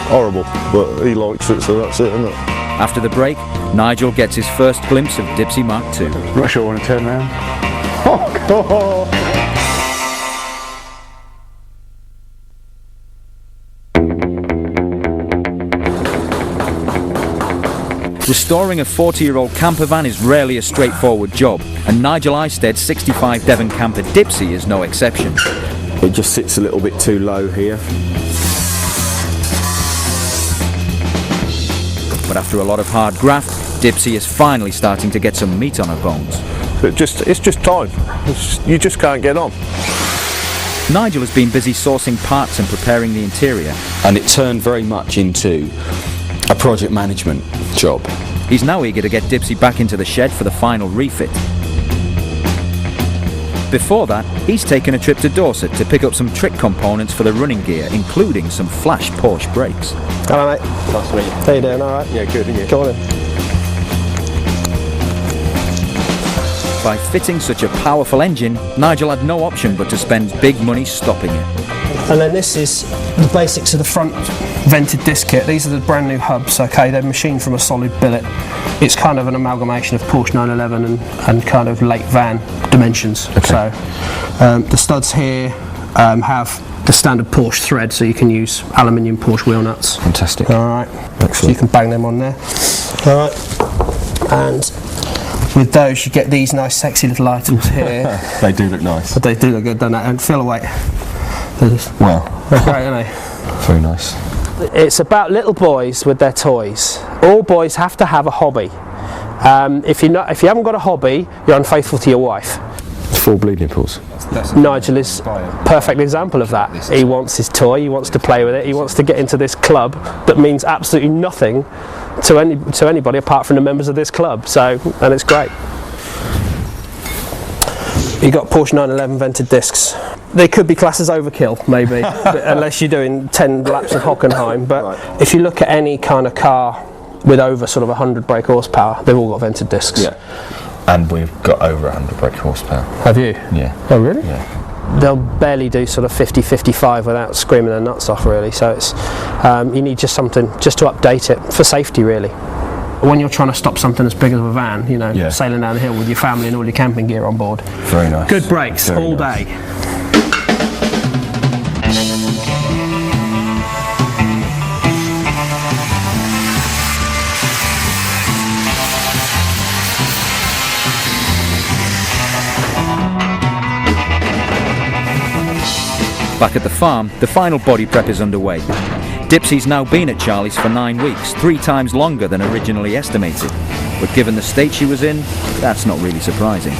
Horrible, but he likes it, so that's it, isn't it? After the break, Nigel gets his first glimpse of Dipsy Mark II. I'm not sure I want to turn around. Oh, God. Restoring a 40-year-old camper van is rarely a straightforward job, and Nigel Eisted's 65 Devon camper Dipsy is no exception. It just sits a little bit too low here. But after a lot of hard graft, Dipsy is finally starting to get some meat on her bones. It's just time. You just can't get on. Nigel has been busy sourcing parts and preparing the interior. And it turned very much into a project management job. He's now eager to get Dipsy back into the shed for the final refit. Before that, he's taken a trip to Dorset to pick up some trick components for the running gear, including some flash Porsche brakes. Hello, mate. Nice to meet you. How you doing? All right? Yeah, good, and you? Go on in. By fitting such a powerful engine, Nigel had no option but to spend big money stopping it. And then this is the basics of the front vented disc kit. These are the brand new hubs, okay? They're machined from a solid billet. It's kind of an amalgamation of Porsche 911 and kind of late van dimensions. Okay. So the studs here have the standard Porsche thread, so you can use aluminium Porsche wheel nuts. Fantastic. All right. Excellent. So you can bang them on there. All right. And with those, you get these nice, sexy little items here. They do look nice. But they do look good, don't they? And feel away. Wow. They're great, aren't they? Very nice. It's about little boys with their toys. All boys have to have a hobby. If you haven't got a hobby, you're unfaithful to your wife. 4 bleeding pools. Nigel is a perfect example of that. He wants his toy, he wants to play with it, he wants to get into this club that means absolutely nothing to anybody apart from the members of this club. And it's great. You got Porsche 911 vented discs. They could be classed as overkill, maybe, unless you're doing 10 laps of Hockenheim. But if you look at any kind of car with over sort of 100 brake horsepower, they've all got vented discs. Yeah. And we've got over 100 brake horsepower. Have you? Yeah. Oh, really? Yeah. They'll barely do sort of 50, 55 without screaming their nuts off, really. So it's you need just something just to update it for safety, really. When you're trying to stop something as big as a van, you know, sailing down the hill with your family and all your camping gear on board. Very nice. Good brakes Very all nice. day. Back at the farm, the final body prep is underway. Dipsy's now been at Charlie's for 9 weeks, 3 times longer than originally estimated. But given the state she was in, that's not really surprising.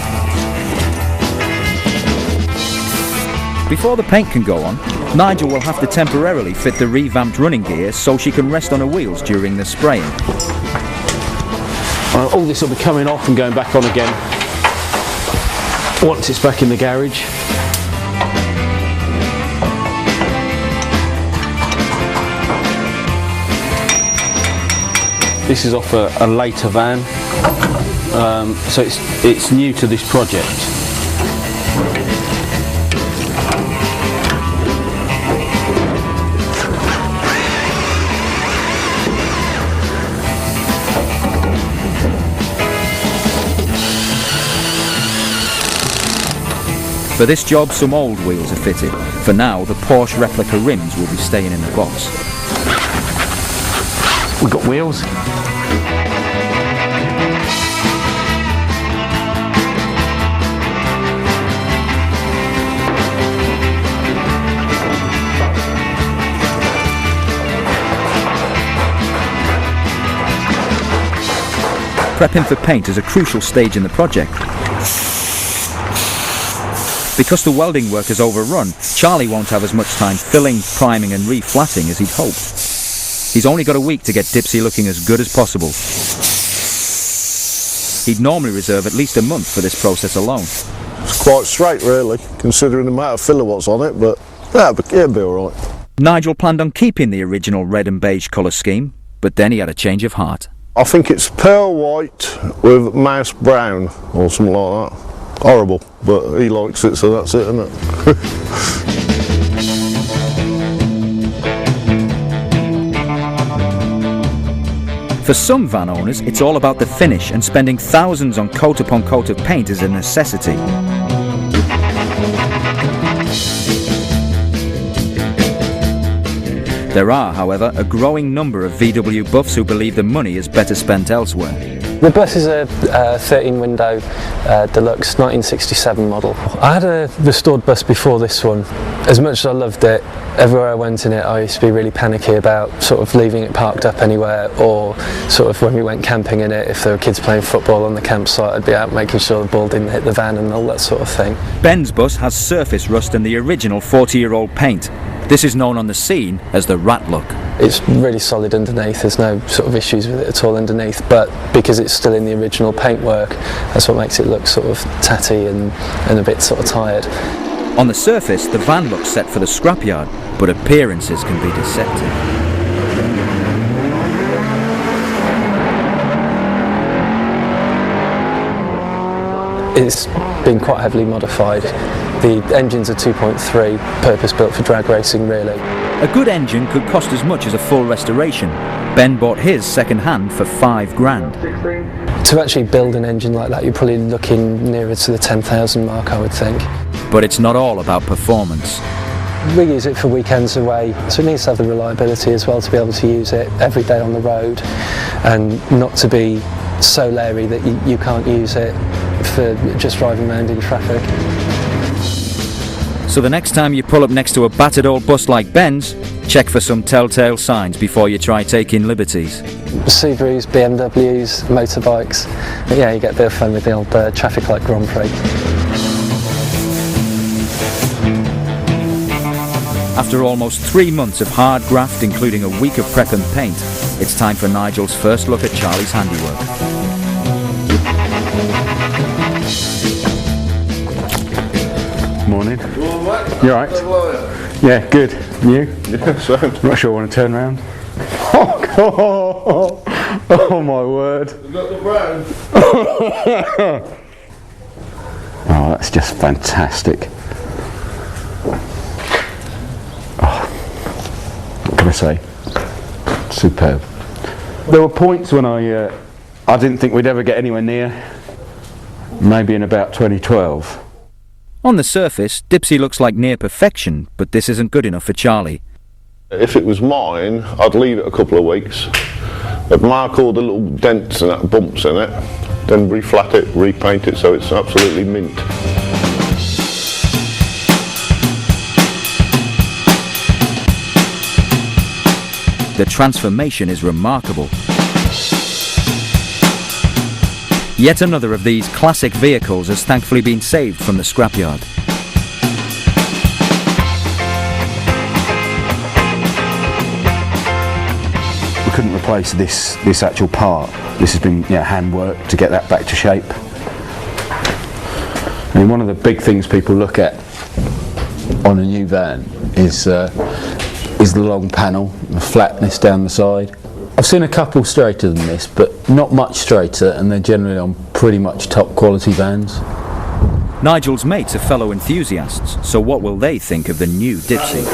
Before the paint can go on, Nigel will have to temporarily fit the revamped running gear so she can rest on her wheels during the spraying. All this will be coming off and going back on again once it's back in the garage. This is off a later van, so it's new to this project. For this job, some old wheels are fitted. For now, the Porsche replica rims will be staying in the box. We've got wheels. Prepping for paint is a crucial stage in the project. Because the welding work is overrun, Charlie won't have as much time filling, priming and reflatting as he'd hoped. He's only got a week to get Dipsy looking as good as possible. He'd normally reserve at least a month for this process alone. It's quite straight, really, considering the amount of filler what's on it, but yeah, it'll be all right. Nigel planned on keeping the original red and beige colour scheme, but then he had a change of heart. I think it's pearl white with mouse brown or something like that. Horrible, but he likes it, so that's it, isn't it? For some van owners, it's all about the finish, and spending thousands on coat upon coat of paint is a necessity. There are, however, a growing number of VW buffs who believe the money is better spent elsewhere. The bus is a 13-window deluxe 1967 model. I had a restored bus before this one. As much as I loved it, everywhere I went in it I used to be really panicky about sort of leaving it parked up anywhere, or sort of when we went camping in it, if there were kids playing football on the campsite, I'd be out making sure the ball didn't hit the van and all that sort of thing. Ben's bus has surface rust in the original 40-year-old paint. This is known on the scene as the rat look. It's really solid underneath, there's no sort of issues with it at all underneath, but because it's still in the original paintwork, that's what makes it look sort of tatty and a bit sort of tired. On the surface, the van looks set for the scrapyard, but appearances can be deceptive. It's been quite heavily modified. The engines are 2.3, purpose-built for drag racing really. A good engine could cost as much as a full restoration. Ben bought his second-hand for £5,000. To actually build an engine like that, you're probably looking nearer to the 10,000 mark, I would think. But it's not all about performance. We use it for weekends away, so it needs to have the reliability as well to be able to use it every day on the road, and not to be so leery that you can't use it for just driving around in traffic. So the next time you pull up next to a battered old bus like Ben's, check for some telltale signs before you try taking liberties. Subarus, BMWs, motorbikes, yeah, you get a bit of fun with the old traffic light Grand Prix. After almost 3 months of hard graft, including a week of prep and paint, it's time for Nigel's first look at Charlie's handiwork. Morning. You alright? Yeah, good. You? Yeah, same. Not sure I want to turn around. Oh, God. Oh my word. Got the brown. Oh, that's just fantastic. Oh, what can I say? Superb. There were points when I didn't think we'd ever get anywhere near. Maybe in about 2012. On the surface, Dipsy looks like near perfection, but this isn't good enough for Charlie. If it was mine, I'd leave it a couple of weeks. I'd mark all the little dents and that bumps in it, then reflat it, repaint it so it's absolutely mint. The transformation is remarkable. Yet another of these classic vehicles has thankfully been saved from the scrapyard. We couldn't replace this actual part. This has been handwork to get that back to shape. I mean, one of the big things people look at on a new van is the long panel, the flatness down the side. I've seen a couple straighter than this, but not much straighter, and they're generally on pretty much top quality vans. Nigel's mates are fellow enthusiasts, so what will they think of the new Dipsy?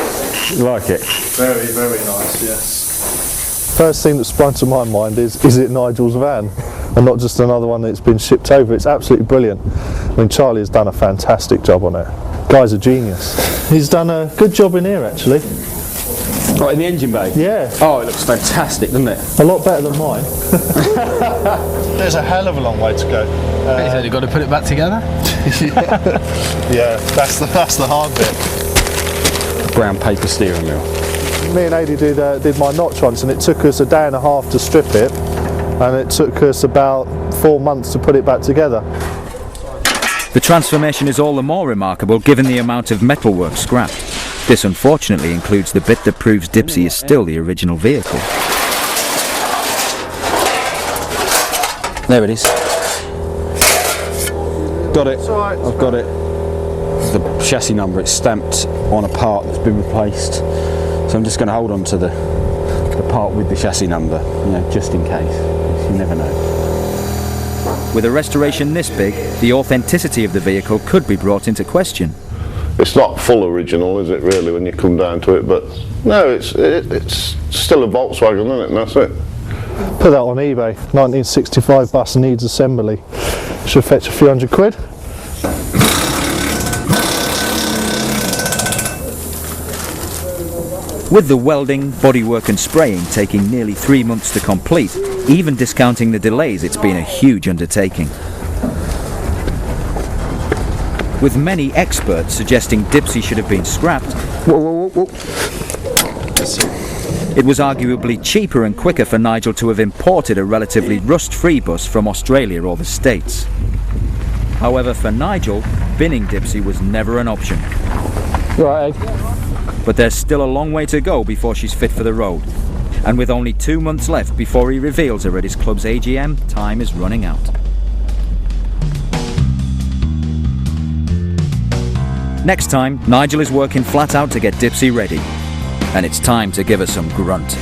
You like it? Very, very nice, yes. First thing that sprung to my mind is it Nigel's van? And not just another one that's been shipped over. It's absolutely brilliant. I mean, Charlie has done a fantastic job on it. Guy's a genius. He's done a good job in here, actually. Right, in the engine bay? Yeah. Oh, it looks fantastic, doesn't it? A lot better than mine. There's a hell of a long way to go. You've got to put it back together? Yeah, that's the hard bit. Brown paper steering wheel. Me and Adi did my notch once, and it took us a day and a half to strip it, and it took us about 4 months to put it back together. The transformation is all the more remarkable given the amount of metalwork scrapped. This unfortunately includes the bit that proves Dipsy is still the original vehicle. There it is. Got it. I've got it. The chassis number, it's stamped on a part that's been replaced. So I'm just going to hold on to the part with the chassis number, just in case. You never know. With a restoration this big, the authenticity of the vehicle could be brought into question. It's not full original, is it really, when you come down to it? But no, it's still a Volkswagen, isn't it? And that's it. Put that on eBay. 1965 bus needs assembly. Should fetch a few £100. With the welding, bodywork and spraying taking nearly 3 months to complete, even discounting the delays, it's been a huge undertaking. With many experts suggesting Dipsy should have been scrapped, it was arguably cheaper and quicker for Nigel to have imported a relatively rust-free bus from Australia or the States. However, for Nigel, binning Dipsy was never an option. Right. But there's still a long way to go before she's fit for the road. And with only 2 months left before he reveals her at his club's AGM, time is running out. Next time, Nigel is working flat out to get Dipsy ready. And it's time to give her some grunt.